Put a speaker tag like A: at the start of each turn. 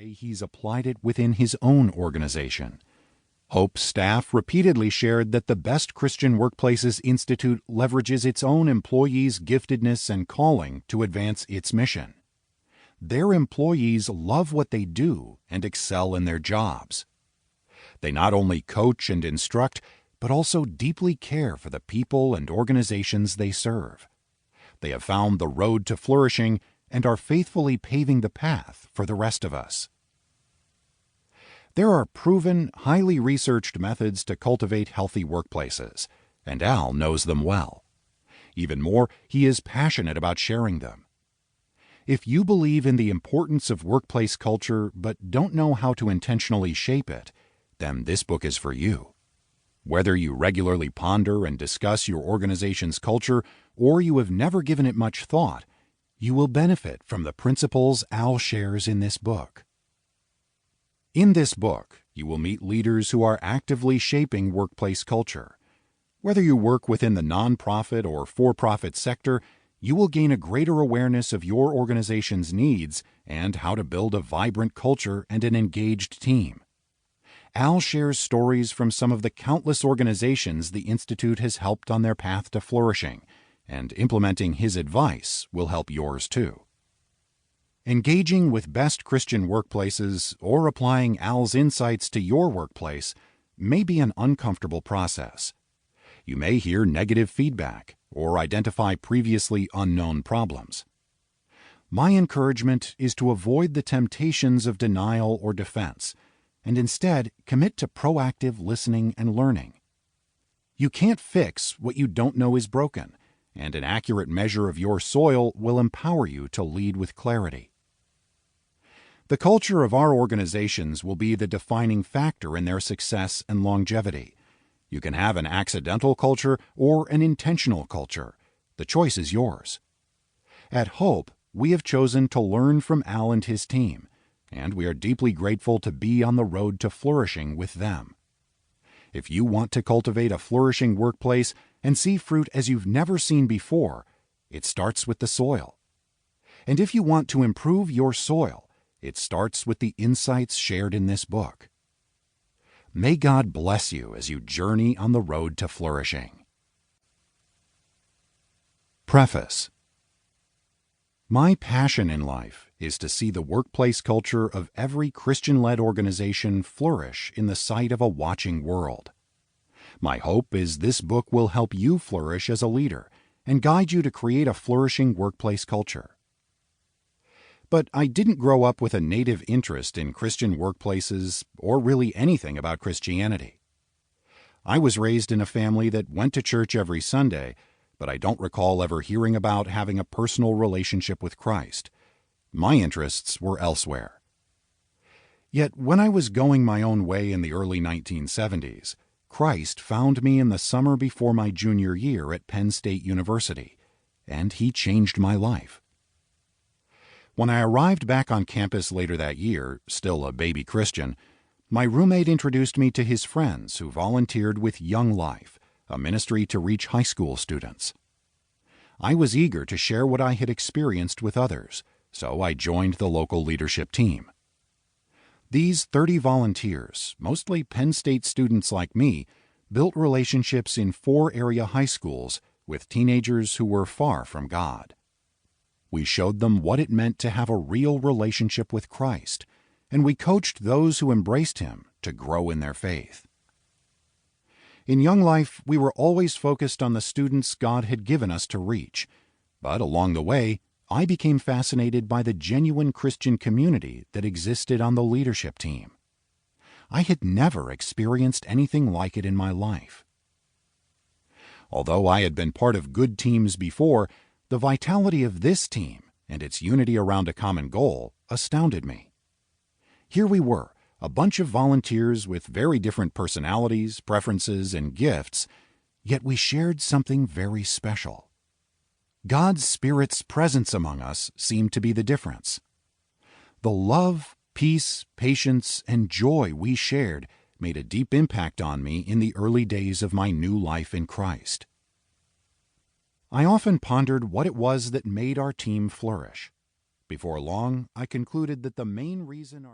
A: way he's applied it within his own organization. Hope's staff repeatedly shared that the Best Christian Workplaces Institute leverages its own employees' giftedness and calling to advance its mission. Their employees love what they do and excel in their jobs. They not only coach and instruct, but also deeply care for the people and organizations they serve. They have found the road to flourishing and are faithfully paving the path for the rest of us. There are proven, highly researched methods to cultivate healthy workplaces, and Al knows them well. Even more, he is passionate about sharing them. If you believe in the importance of workplace culture but don't know how to intentionally shape it, then this book is for you. Whether you regularly ponder and discuss your organization's culture or you have never given it much thought, you will benefit from the principles Al shares in this book. In this book, you will meet leaders who are actively shaping workplace culture. Whether you work within the nonprofit or for-profit sector, you will gain a greater awareness of your organization's needs and how to build a vibrant culture and an engaged team. Al shares stories from some of the countless organizations the Institute has helped on their path to flourishing, and implementing his advice will help yours too. Engaging with Best Christian Workplaces or applying Al's insights to your workplace may be an uncomfortable process. You may hear negative feedback or identify previously unknown problems. My encouragement is to avoid the temptations of denial or defense, and instead commit to proactive listening and learning. You can't fix what you don't know is broken, and an accurate measure of your soil will empower you to lead with clarity. The culture of our organizations will be the defining factor in their success and longevity. You can have an accidental culture or an intentional culture. The choice is yours. At Hope, we have chosen to learn from Al and his team, and we are deeply grateful to be on the road to flourishing with them. If you want to cultivate a flourishing workplace and see fruit as you've never seen before, it starts with the soil. And if you want to improve your soil, it starts with the insights shared in this book. May God bless you as you journey on the road to flourishing. Preface. My passion in life is to see the workplace culture of every Christian-led organization flourish in the sight of a watching world. My hope is this book will help you flourish as a leader and guide you to create a flourishing workplace culture. But I didn't grow up with a native interest in Christian workplaces or really anything about Christianity. I was raised in a family that went to church every Sunday, but I don't recall ever hearing about having a personal relationship with Christ. My interests were elsewhere. Yet when I was going my own way in the early 1970s, Christ found me in the summer before my junior year at Penn State University, and he changed my life. When I arrived back on campus later that year, still a baby Christian, my roommate introduced me to his friends who volunteered with Young Life, a ministry to reach high school students. I was eager to share what I had experienced with others, so I joined the local leadership team. These 30 volunteers, mostly Penn State students like me, built relationships in 4 area high schools with teenagers who were far from God. We showed them what it meant to have a real relationship with Christ, and we coached those who embraced Him to grow in their faith. In Young Life, we were always focused on the students God had given us to reach, but along the way, I became fascinated by the genuine Christian community that existed on the leadership team. I had never experienced anything like it in my life. Although I had been part of good teams before, the vitality of this team and its unity around a common goal astounded me. Here we were, a bunch of volunteers with very different personalities, preferences, and gifts, yet we shared something very special. God's Spirit's presence among us seemed to be the difference. The love, peace, patience, and joy we shared made a deep impact on me in the early days of my new life in Christ. I often pondered what it was that made our team flourish. Before long, I concluded that the main reason our